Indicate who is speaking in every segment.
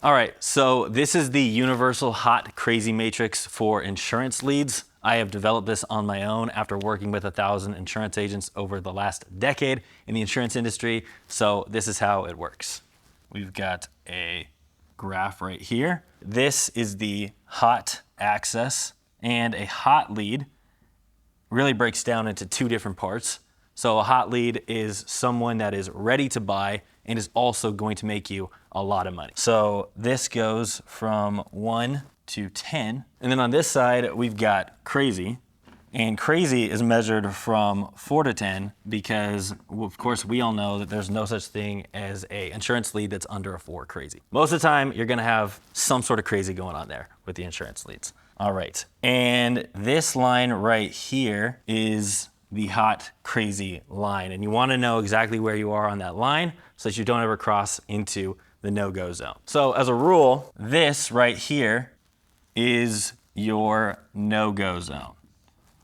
Speaker 1: All right, so this is the universal hot crazy matrix for insurance leads. I have developed this on my own after working with 1,000 insurance agents over the last decade in the insurance industry. So this is how it works. We've got a graph right here. This is the hot axis, and a hot lead really breaks down into two different parts. So a hot lead is someone that is ready to buy and is also going to make you a lot of money. So this goes from 1 to 10. And then on this side, we've got crazy. And crazy is measured from 4 to 10 because, of course, we all know that there's no such thing as an insurance lead that's under a 4 crazy. Most of the time, you're gonna have some sort of crazy going on there with the insurance leads. All right, and this line right here is the hot crazy line. And you wanna know exactly where you are on that line so that you don't ever cross into the no-go zone. So as a rule, this right here is your no-go zone.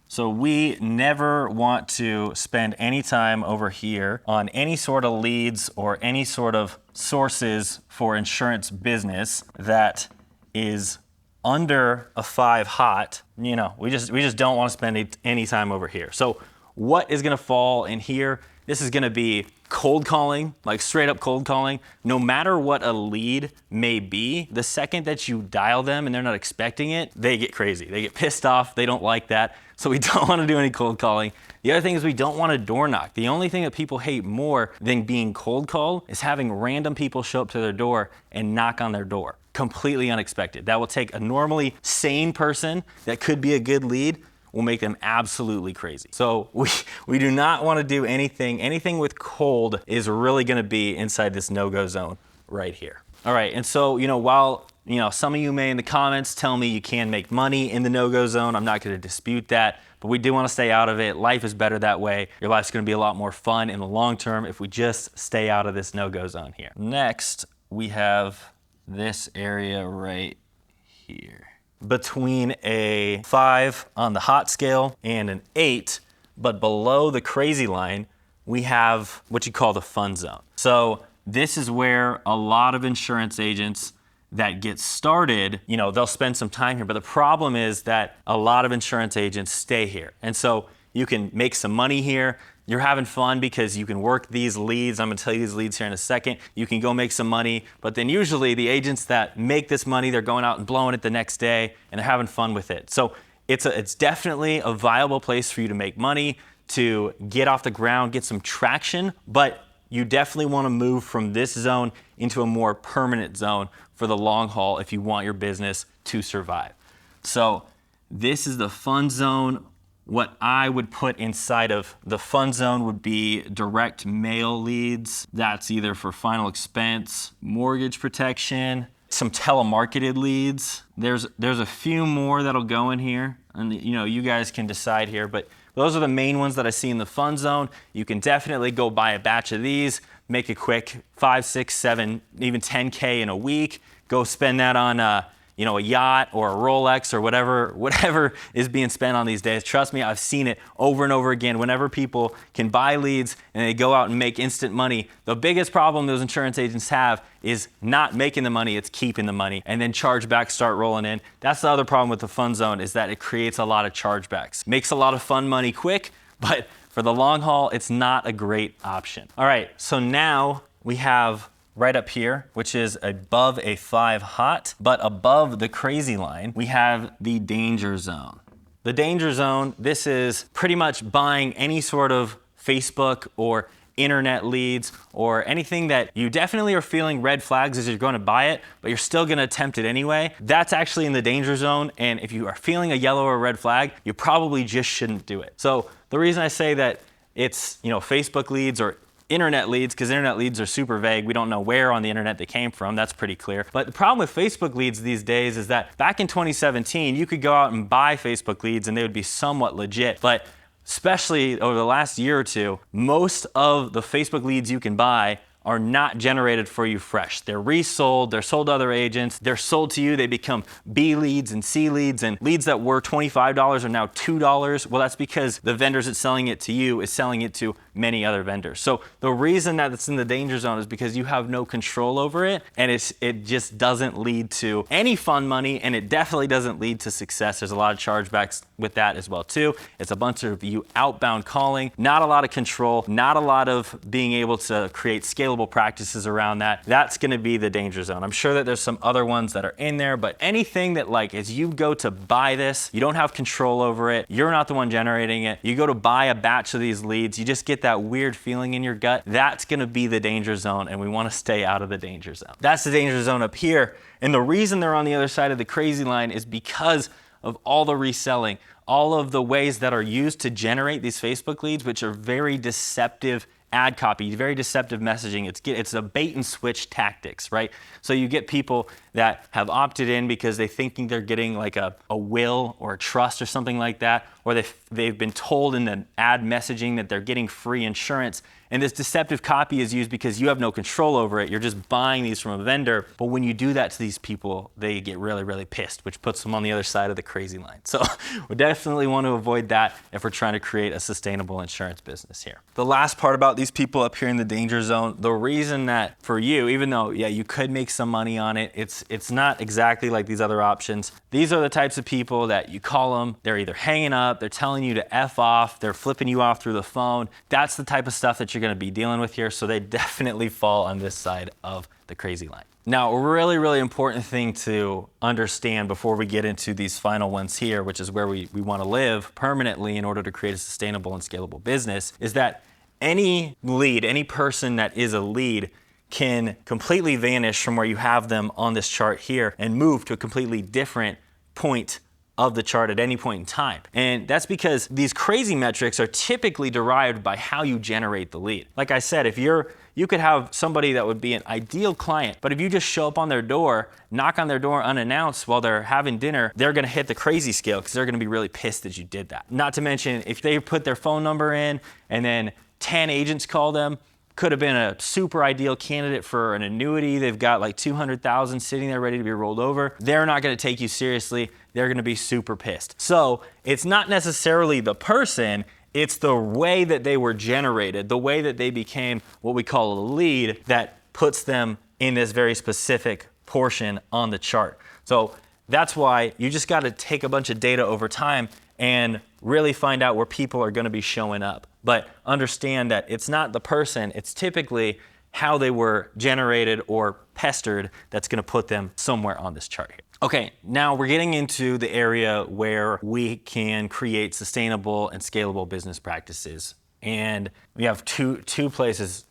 Speaker 1: So we never want to spend any time over here on any sort of leads or any sort of sources for insurance business that is under a 5 hot. You know, we just don't want to spend any time over here. So what is gonna fall in here? This is gonna be cold calling, like straight up cold calling. No matter what a lead may be, the second that you dial them and they're not expecting it, they get crazy. They get pissed off, they don't like that. So we don't wanna do any cold calling. The other thing is we don't wanna door knock. The only thing that people hate more than being cold called is having random people show up to their door and knock on their door. Completely unexpected. That will take a normally sane person that could be a good lead, will make them absolutely crazy. So we do not want to do anything with cold is really going to be inside this no-go zone right here. All right, and so, while, some of you may in the comments tell me you can make money in the no-go zone, I'm not going to dispute that, but we do want to stay out of it. Life is better that way. Your life's going to be a lot more fun in the long term if we just stay out of this no-go zone here. Next, we have this area right here. Between a 5 on the hot scale and an 8, but below the crazy line, we have what you call the fun zone. So this is where a lot of insurance agents that get started, they'll spend some time here, but the problem is that a lot of insurance agents stay here. And so you can make some money here. You're having fun because you can work these leads. I'm gonna tell you these leads here in a second. You can go make some money, but then usually the agents that make this money, they're going out and blowing it the next day and they're having fun with it. So it's definitely a viable place for you to make money, to get off the ground, get some traction, but you definitely wanna move from this zone into a more permanent zone for the long haul if you want your business to survive. So this is the fun zone. What I would put inside of the fun zone would be direct mail leads. That's either for final expense, mortgage protection, some telemarketed leads. There's a few more that'll go in here, and you guys can decide here, but those are the main ones that I see in the fun zone. You can definitely go buy a batch of these, make a quick 5, 6, 7, even 10K in a week. Go spend that on a yacht or a Rolex or whatever is being spent on these days. Trust me, I've seen it over and over again. Whenever people can buy leads and they go out and make instant money, the biggest problem those insurance agents have is not making the money, it's keeping the money, and then chargebacks start rolling in. That's the other problem with the fun zone, is that it creates a lot of chargebacks. Makes a lot of fun money quick, but for the long haul, it's not a great option. All right, so now we have right up here, which is above a 5 hot, but above the crazy line, we have the danger zone. The danger zone, this is pretty much buying any sort of Facebook or internet leads or anything that you definitely are feeling red flags as you're going to buy it, but you're still going to attempt it anyway. That's actually in the danger zone, and if you are feeling a yellow or red flag, you probably just shouldn't do it. So the reason I say that it's Facebook leads or internet leads, because internet leads are super vague. We don't know where on the internet they came from. That's pretty clear. But the problem with Facebook leads these days is that back in 2017, you could go out and buy Facebook leads and they would be somewhat legit. But especially over the last year or two, most of the Facebook leads you can buy are not generated for you fresh. They're resold, they're sold to other agents, they're sold to you, they become B leads and C leads, and leads that were $25 are now $2. Well, that's because the vendors that's selling it to you is selling it to many other vendors. So the reason that it's in the danger zone is because you have no control over it, and it just doesn't lead to any fun money, and it definitely doesn't lead to success. There's a lot of chargebacks with that as well too. It's a bunch of you outbound calling, not a lot of control, not a lot of being able to create scalable practices around that. That's gonna be the danger zone. I'm sure that there's some other ones that are in there, but anything that like as you go to buy this, you don't have control over it, you're not the one generating it, you go to buy a batch of these leads, you just get that weird feeling in your gut, that's gonna be the danger zone, and we wanna stay out of the danger zone. That's the danger zone up here, and the reason they're on the other side of the crazy line is because of all the reselling, all of the ways that are used to generate these Facebook leads, which are very deceptive ad copy, very deceptive messaging. It's a bait and switch tactics, right? So you get people that have opted in because they thinking they're getting like a will or a trust or something like that, or they've been told in the ad messaging that they're getting free insurance. And this deceptive copy is used because you have no control over it. You're just buying these from a vendor. But when you do that to these people, they get really, really pissed, which puts them on the other side of the crazy line. So we definitely want to avoid that if we're trying to create a sustainable insurance business here. The last part about these people up here in the danger zone, the reason that for you, even though, yeah, you could make some money on it, it's not exactly like these other options. These are the types of people that you call them, they're either hanging up, they're telling you to F off, they're flipping you off through the phone. That's the type of stuff that you're gonna be dealing with here, so they definitely fall on this side of the crazy line. Now, a really, really important thing to understand before we get into these final ones here, which is where we wanna live permanently in order to create a sustainable and scalable business, is that any lead, any person that is a lead can completely vanish from where you have them on this chart here and move to a completely different point of the chart at any point in time. And that's because these crazy metrics are typically derived by how you generate the lead. Like I said, if you could have somebody that would be an ideal client, but if you just show up on their door, knock on their door unannounced while they're having dinner, they're gonna hit the crazy scale because they're gonna be really pissed that you did that. Not to mention, if they put their phone number in and then 10 agents call them, could have been a super ideal candidate for an annuity. They've got like 200,000 sitting there ready to be rolled over. They're not gonna take you seriously. They're gonna be super pissed. So it's not necessarily the person, it's the way that they were generated, the way that they became what we call a lead that puts them in this very specific portion on the chart. So that's why you just gotta take a bunch of data over time and really find out where people are gonna be showing up. But understand that it's not the person, it's typically how they were generated or pestered that's gonna put them somewhere on this chart here. Okay, now we're getting into the area where we can create sustainable and scalable business practices. And we have two places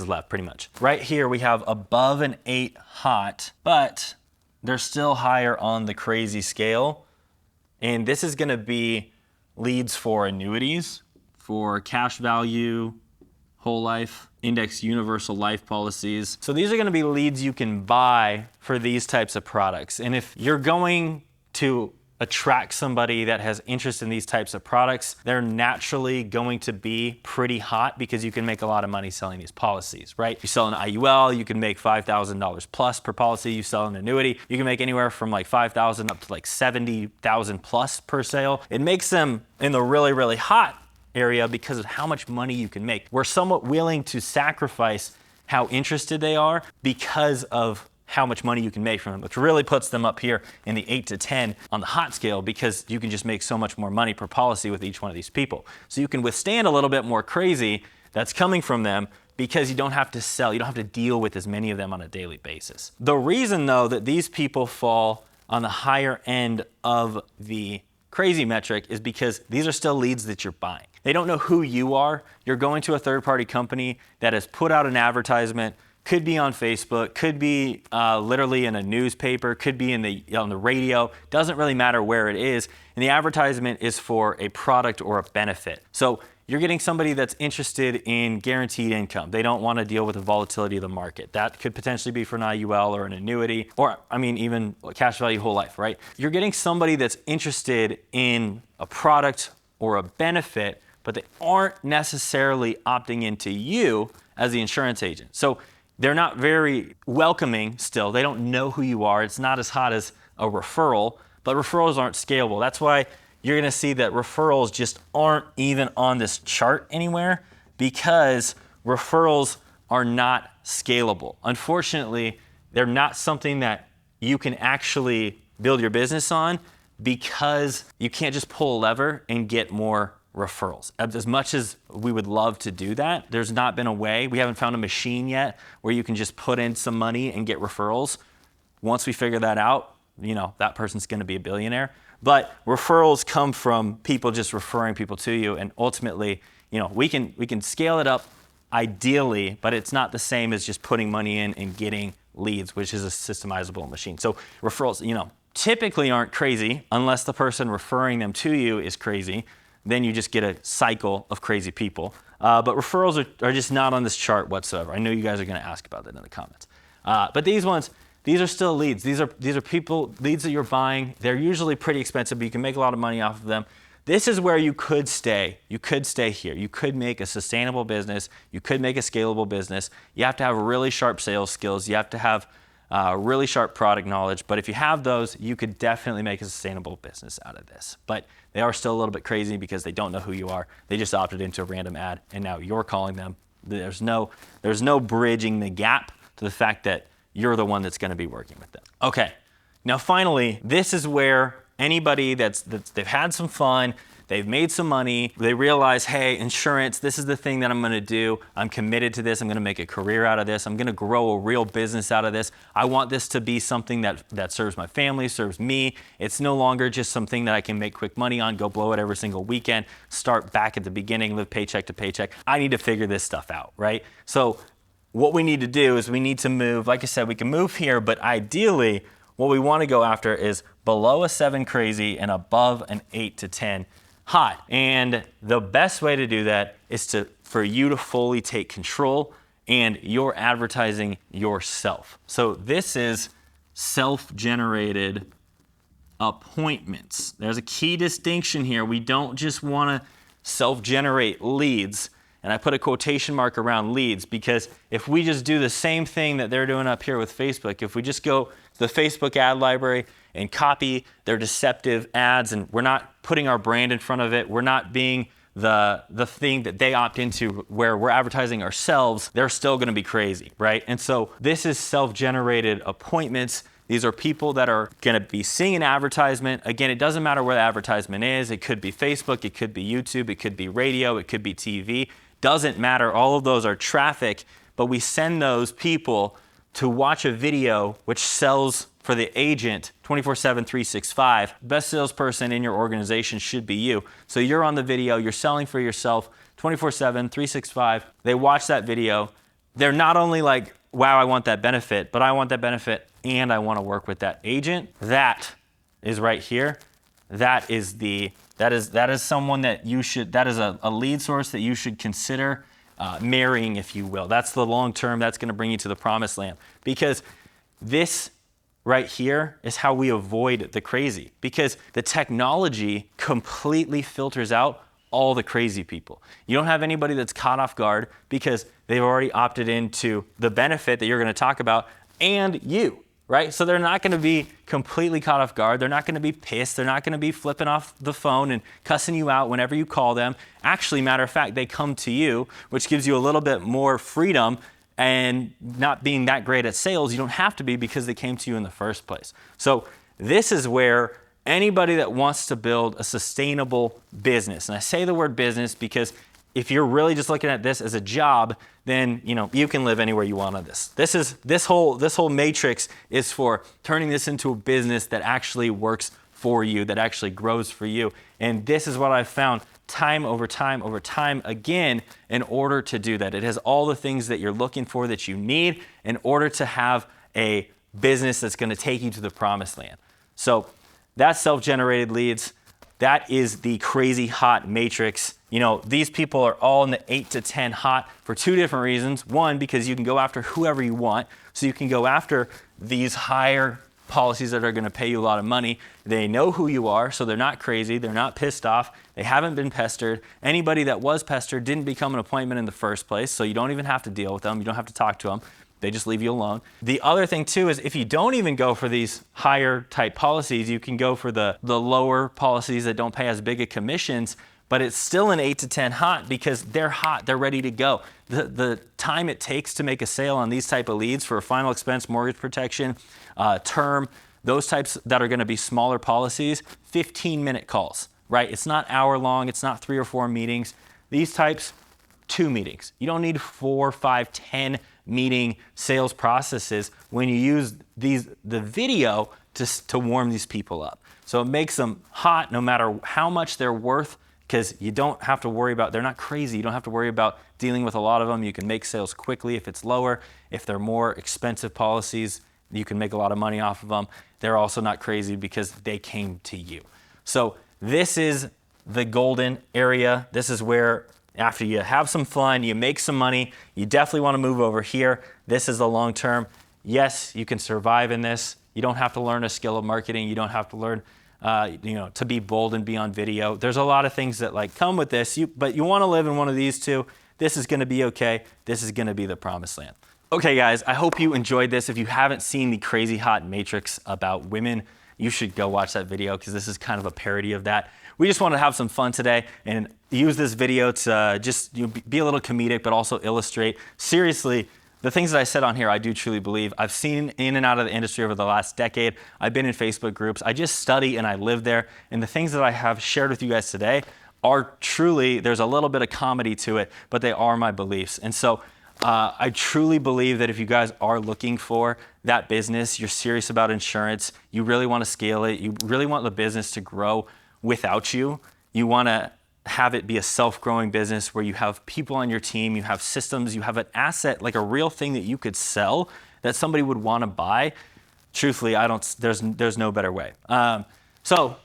Speaker 1: left pretty much. Right here we have above an 8 hot, but they're still higher on the crazy scale. And this is gonna be leads for annuities, for cash value, whole life, index universal life policies. So these are gonna be leads you can buy for these types of products. And if you're going to attract somebody that has interest in these types of products, they're naturally going to be pretty hot because you can make a lot of money selling these policies, right? You sell an IUL, you can make $5,000 plus per policy. You sell an annuity, you can make anywhere from like 5,000 up to like 70,000 plus per sale. It makes them in the really, really hot area because of how much money you can make. We're somewhat willing to sacrifice how interested they are because of how much money you can make from them, which really puts them up here in the 8 to 10 on the hot scale because you can just make so much more money per policy with each one of these people. So you can withstand a little bit more crazy that's coming from them because you don't have to sell, you don't have to deal with as many of them on a daily basis. The reason though that these people fall on the higher end of the crazy metric is because these are still leads that you're buying. They don't know who you are. You're going to a third-party company that has put out an advertisement, could be on Facebook, could be literally in a newspaper, could be on the radio, doesn't really matter where it is. And the advertisement is for a product or a benefit. So you're getting somebody that's interested in guaranteed income. They don't want to deal with the volatility of the market. That could potentially be for an IUL or an annuity, or I mean, even cash value whole life, right? You're getting somebody that's interested in a product or a benefit, but they aren't necessarily opting into you as the insurance agent. So they're not very welcoming still. They don't know who you are. It's not as hot as a referral, but referrals aren't scalable. That's why you're gonna see that referrals just aren't even on this chart anywhere, because referrals are not scalable. Unfortunately, they're not something that you can actually build your business on, because you can't just pull a lever and get more referrals. As much as we would love to do that, there's not been a way. We haven't found a machine yet where you can just put in some money and get referrals. Once we figure that out, that person's gonna be a billionaire. But referrals come from people just referring people to you, and ultimately, we can scale it up ideally, but it's not the same as just putting money in and getting leads, which is a systemizable machine. So referrals, typically aren't crazy unless the person referring them to you is crazy. Then you just get a cycle of crazy people. But referrals are just not on this chart whatsoever. I know you guys are gonna ask about that in the comments. But these are still leads. These are leads that you're buying. They're usually pretty expensive, but you can make a lot of money off of them. This is where you could stay. You could stay here. You could make a sustainable business. You could make a scalable business. You have to have really sharp sales skills. You have to have really sharp product knowledge. But if you have those, you could definitely make a sustainable business out of this. But they are still a little bit crazy because they don't know who you are. They just opted into a random ad, and now you're calling them. There's no bridging the gap to the fact that you're the one that's going to be working with them. Okay, now finally, this is where anybody they've had some fun, they've made some money, they realize, hey, insurance, this is the thing that I'm gonna do. I'm committed to this. I'm gonna make a career out of this. I'm gonna grow a real business out of this. I want this to be something that serves my family, serves me. It's no longer just something that I can make quick money on, go blow it every single weekend, start back at the beginning, live paycheck to paycheck. I need to figure this stuff out, right? So what we need to do is we need to move, like I said, we can move here, but ideally, what we want to go after is below a 7 crazy and above an 8 to 10 hot. And the best way to do that is for you to fully take control, and you're advertising yourself. So this is self-generated appointments. There's a key distinction here. We don't just want to self-generate leads. And I put a quotation mark around leads, because if we just do the same thing that they're doing up here with Facebook, if we just go to the Facebook ad library and copy their deceptive ads, and we're not putting our brand in front of it, we're not being the thing that they opt into where we're advertising ourselves, they're still gonna be crazy, right? And so this is self-generated appointments. These are people that are gonna be seeing an advertisement. Again, it doesn't matter where the advertisement is. It could be Facebook, it could be YouTube, it could be radio, it could be TV. Doesn't matter, all of those are traffic, but we send those people to watch a video which sells for the agent 24/7, 365. Best salesperson in your organization should be you. So you're on the video, you're selling for yourself 24/7, 365. They watch that video. They're not only like, wow, I want that benefit, but I want that benefit and I want to work with that agent. That is right here. That is someone that you should, that is a lead source that you should consider marrying, if you will. That's the long term, that's gonna bring you to the promised land. Because this right here is how we avoid the crazy. Because the technology completely filters out all the crazy people. You don't have anybody that's caught off guard because they've already opted into the benefit that you're gonna talk about, and you. Right? So they're not gonna be completely caught off guard. They're not gonna be pissed. They're not gonna be flipping off the phone and cussing you out whenever you call them. Actually, matter of fact, they come to you, which gives you a little bit more freedom, and not being that great at sales, you don't have to be because they came to you in the first place. So this is where anybody that wants to build a sustainable business, and I say the word business because if you're really just looking at this as a job, then you can live anywhere you want on this. This whole matrix is for turning this into a business that actually works for you, that actually grows for you. And this is what I've found time over time over time again in order to do that. It has all the things that you're looking for, that you need in order to have a business that's going to take you to the promised land. So that's self-generated leads. That is the crazy hot matrix. These people are all in the 8 to 10 hot for two different reasons. One, because you can go after whoever you want. So you can go after these higher policies that are going to pay you a lot of money. They know who you are, so they're not crazy. They're not pissed off. They haven't been pestered. Anybody that was pestered didn't become an appointment in the first place, so you don't even have to deal with them. You don't have to talk to them. They just leave you alone. The other thing too is if you don't even go for these higher type policies, you can go for the lower policies that don't pay as big a commissions, but it's still an 8 to 10 hot because they're hot, they're ready to go. The time it takes to make a sale on these type of leads for final expense, mortgage protection, term, those types that are gonna be smaller policies, 15-minute calls, right? It's not hour long, it's not 3 or 4 meetings. These types, 2 meetings. You don't need 4, 5, 10 meeting sales processes when you use the video to warm these people up. So it makes them hot no matter how much they're worth, because you don't have to worry about, they're not crazy. You don't have to worry about dealing with a lot of them. You can make sales quickly if it's lower. If they're more expensive policies, you can make a lot of money off of them. They're also not crazy because they came to you. So this is the golden area. This is where after you have some fun, you make some money, you definitely want to move over here. This is the long term. Yes, you can survive in this. You don't have to learn a skill of marketing. You don't have to learn to be bold and be on video. There's a lot of things that like come with this, but you want to live in one of these two. This is going to be okay. This is going to be the promised land. Okay, guys, I hope you enjoyed this. If you haven't seen the crazy hot matrix about women, you should go watch that video because this is kind of a parody of that. We just want to have some fun today and use this video to just be a little comedic, but also illustrate. Seriously, the things that I said on here, I do truly believe. I've seen in and out of the industry over the last decade. I've been in Facebook groups. I just study and I live there. And the things that I have shared with you guys today are truly, there's a little bit of comedy to it, but they are my beliefs. And so I truly believe that if you guys are looking for that business, you're serious about insurance, you really want to scale it, you really want the business to grow without you, you want to have it be a self-growing business where you have people on your team, you have systems, you have an asset, like a real thing that you could sell that somebody would want to buy. Truthfully, there's no better way. So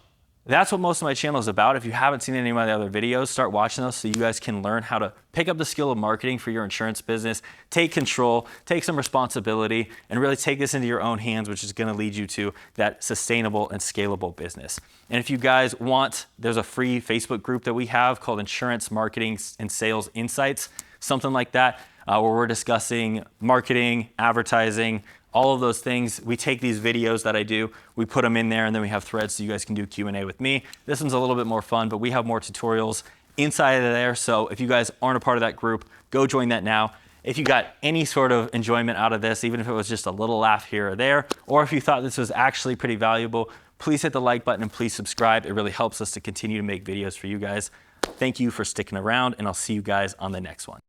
Speaker 1: that's what most of my channel is about. If you haven't seen any of my other videos, start watching those so you guys can learn how to pick up the skill of marketing for your insurance business, take control, take some responsibility, and really take this into your own hands, which is going to lead you to that sustainable and scalable business. And if you guys want, there's a free Facebook group that we have called Insurance Marketing and Sales Insights, something like that, where we're discussing marketing, advertising, all of those things. We take these videos that I do, we put them in there, and then we have threads so you guys can do Q&A with me. This one's a little bit more fun, but we have more tutorials inside of there. So if you guys aren't a part of that group, go join that now. If you got any sort of enjoyment out of this, even if it was just a little laugh here or there, or if you thought this was actually pretty valuable, please hit the like button and please subscribe. It really helps us to continue to make videos for you guys. Thank you for sticking around, and I'll see you guys on the next one.